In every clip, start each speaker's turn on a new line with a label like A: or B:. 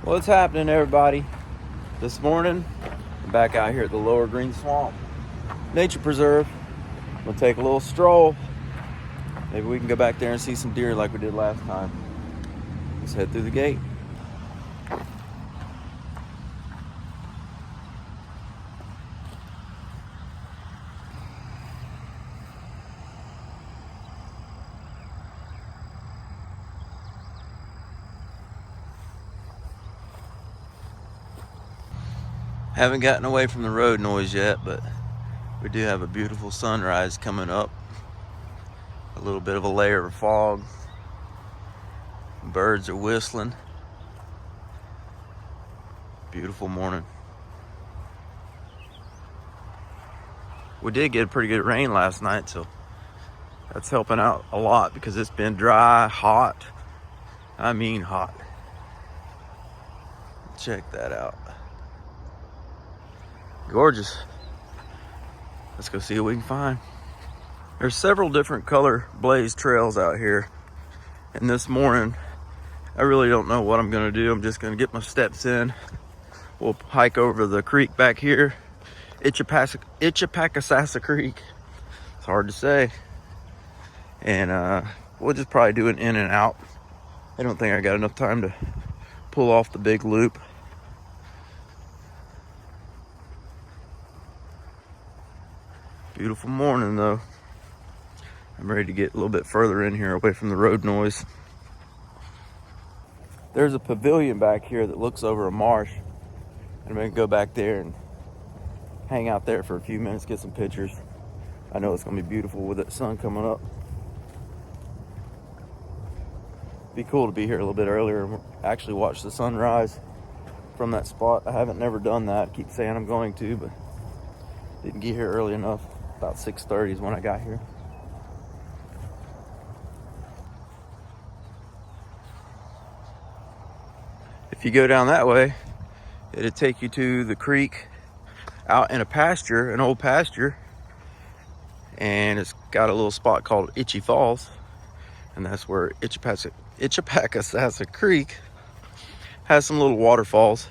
A: What's happening, everybody? This morning, I'm back out here at the Lower Green Swamp Nature Preserve. I'm gonna take a little stroll. Maybe we can go back there and see some deer like we did last time. Let's head through the gate. Haven't gotten away from the road noise yet, but we do have a beautiful sunrise coming up. A little bit of a layer of fog. Birds are whistling. Beautiful morning. We did get a pretty good rain last night, so that's helping out a lot because it's been dry, hot. I mean hot. Check that out. Gorgeous. Let's go see what we can find. There's several different color blaze trails out here. And this morning, I really don't know what I'm gonna do. I'm just gonna get my steps in. We'll hike over the creek back here. Itchapacasasa Creek. It's hard to say. And we'll just probably do an in and out. I don't think I got enough time to pull off the big loop. Beautiful morning though. I'm ready to get a little bit further in here away from the road noise. There's a pavilion back here that looks over a marsh. I'm gonna go back there and hang out there for a few minutes, get some pictures. I know it's gonna be beautiful with the sun coming up. Be cool to be here a little bit earlier and actually watch the sunrise from that spot. I haven't never done that. I keep saying I'm going to, but didn't get here early enough. About 6:30 is when I got here. If you go down that way, it'll take you to the creek out in a pasture, an old pasture, and it's got a little spot called Itchy Falls, and that's where Itchapacasasa Creek has some little waterfalls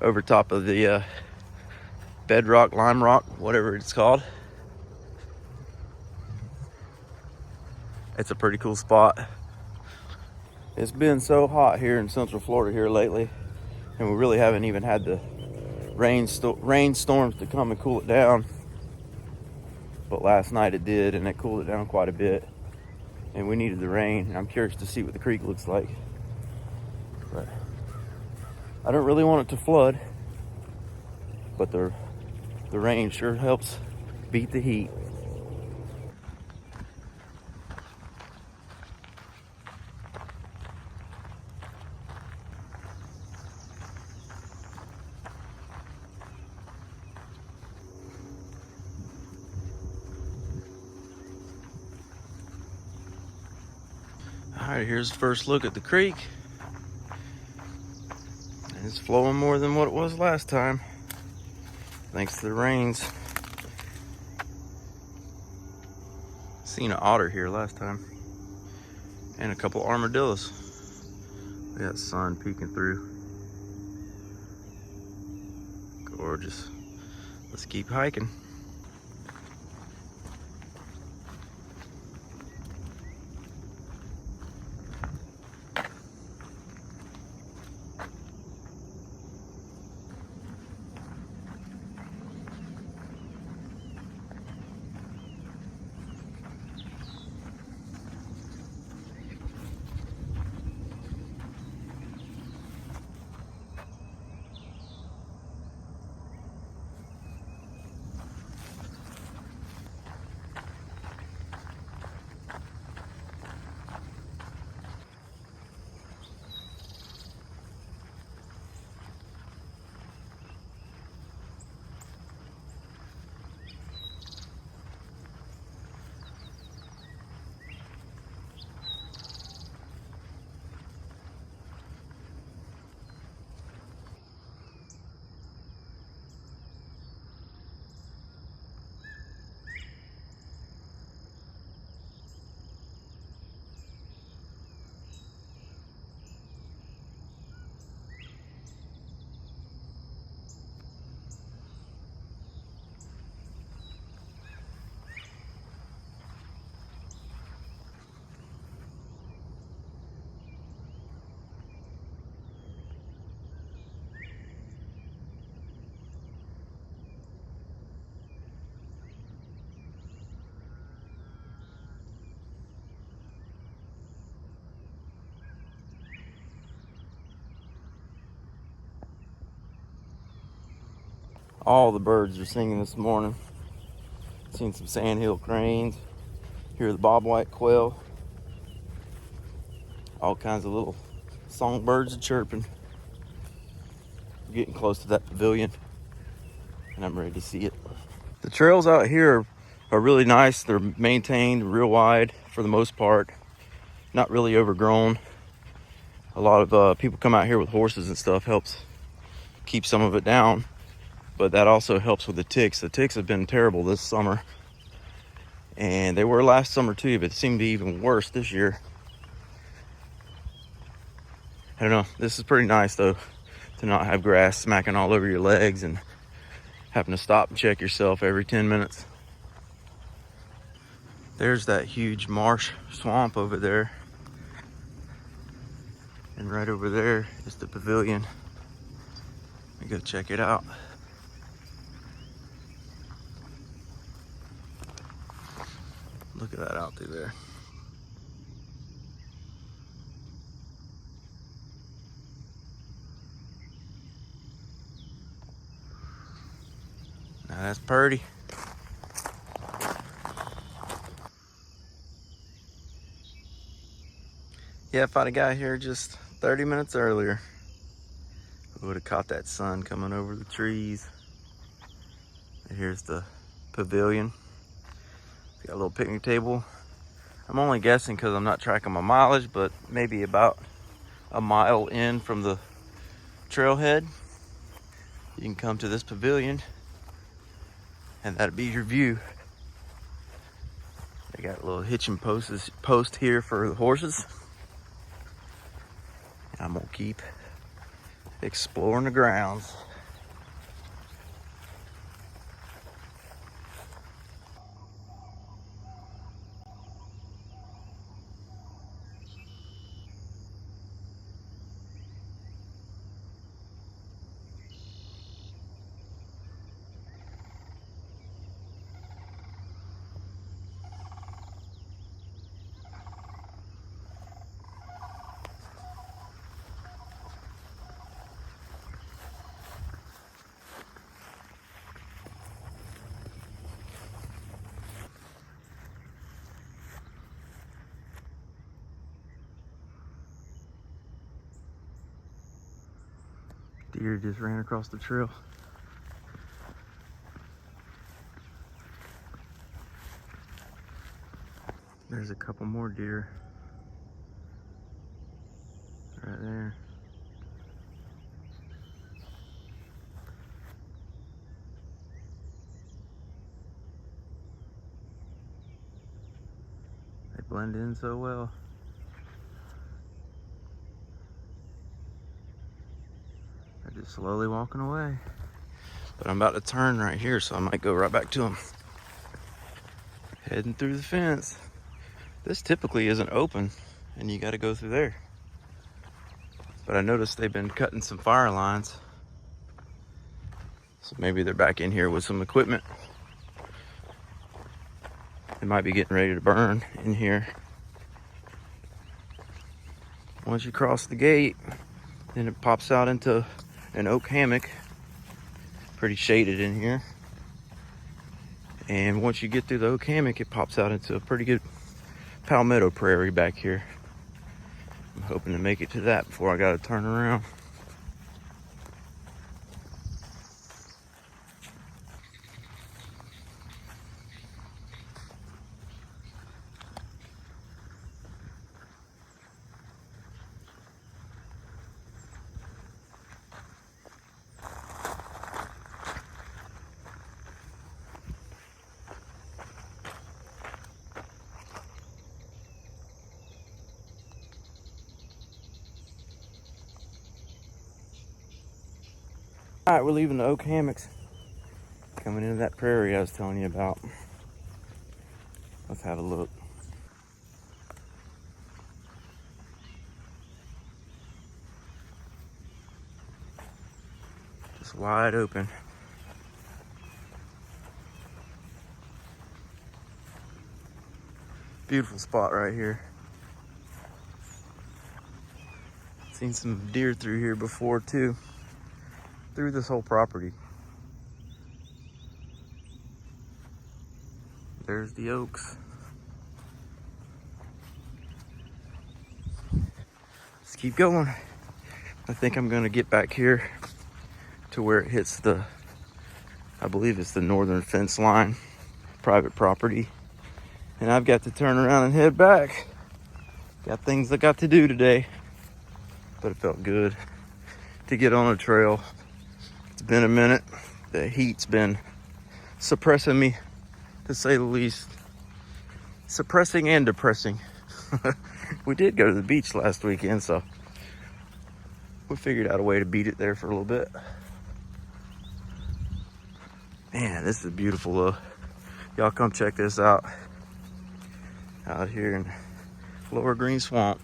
A: over top of the bedrock, lime rock, whatever it's called. It's a pretty cool spot. It's been so hot here in Central Florida here lately, and we really haven't even had the rainstorms to come and cool it down. But last night it did, and it cooled it down quite a bit, and we needed the rain. I'm curious to see what the creek looks like, but I don't really want it to flood, but the rain sure helps beat the heat. All right, here's the first look at the creek. And it's flowing more than what it was last time, thanks to the rains. Seen an otter here last time, and a couple armadillos. We got sun peeking through. Gorgeous. Let's keep hiking. All the birds are singing this morning. Seen some sandhill cranes. Hear the bobwhite quail. All kinds of little songbirds are chirping. We're getting close to that pavilion, and I'm ready to see it. The trails out here are really nice. They're maintained real wide for the most part. Not really overgrown. A lot of people come out here with horses and stuff, helps keep some of it down. But that also helps with the ticks. The ticks have been terrible this summer. And they were last summer too, but it seemed to be even worse this year. I don't know. This is pretty nice though, to not have grass smacking all over your legs and having to stop and check yourself every 10 minutes. There's that huge marsh swamp over there. And right over there is the pavilion. Let me go check it out. Look at that out through there. Now that's pretty. Yeah, if I'd have got here just 30 minutes earlier, we would have caught that sun coming over the trees. And here's the pavilion. Got a little picnic table. I'm only guessing because I'm not tracking my mileage, but maybe about a mile in from the trailhead, you can come to this pavilion and that'd be your view. They got a little hitching post here for the horses. I'm gonna keep exploring the grounds. Deer just ran across the trail. There's a couple more deer right there. They blend in so well. They're just slowly walking away. But I'm about to turn right here, so I might go right back to them. Heading through the fence. This typically isn't open, and you got to go through there. But I noticed they've been cutting some fire lines. So maybe they're back in here with some equipment. They might be getting ready to burn in here. Once you cross the gate, then it pops out into an oak hammock. Pretty shaded in here. And once you get through the oak hammock, it pops out into a pretty good palmetto prairie back here. I'm hoping to make it to that before I gotta turn around. All right, we're leaving the oak hammocks. Coming into that prairie I was telling you about. Let's have a look. Just wide open. Beautiful spot right here. Seen some deer through here before too. Through this whole property. There's the oaks. Let's keep going. I think I'm gonna get back here to where it hits the, I believe it's the northern fence line, private property. And I've got to turn around and head back. Got things I got to do today, but it felt good to get on a trail. It's been a minute. The heat's been suppressing me, to say the least. Suppressing and depressing. We did go to the beach last weekend, so we figured out a way to beat it there for a little bit. Man, this is beautiful though. Y'all come check this out here in Lower Green Swamp.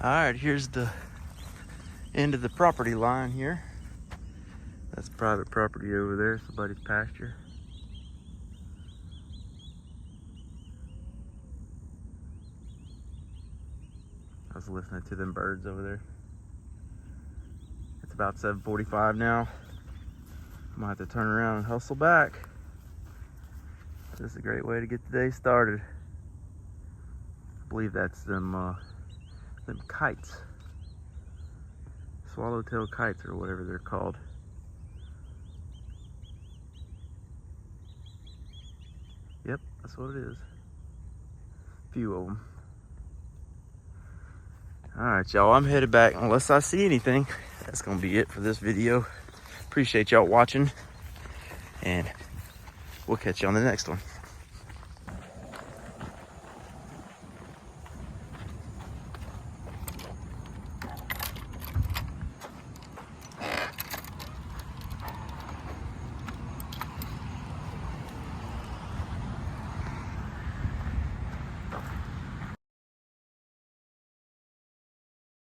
A: All right, here's the end of the property line here. That's private property over there, somebody's pasture. I was listening to them birds over there. It's about 7:45 now. I might have to turn around and hustle back. This is a great way to get the day started. I believe that's them kites. Swallowtail kites or whatever they're called. Yep, that's what it is. A few of them. All right, y'all, I'm headed back. Unless I see anything, that's gonna be it for this video. Appreciate y'all watching, and we'll catch you on the next one.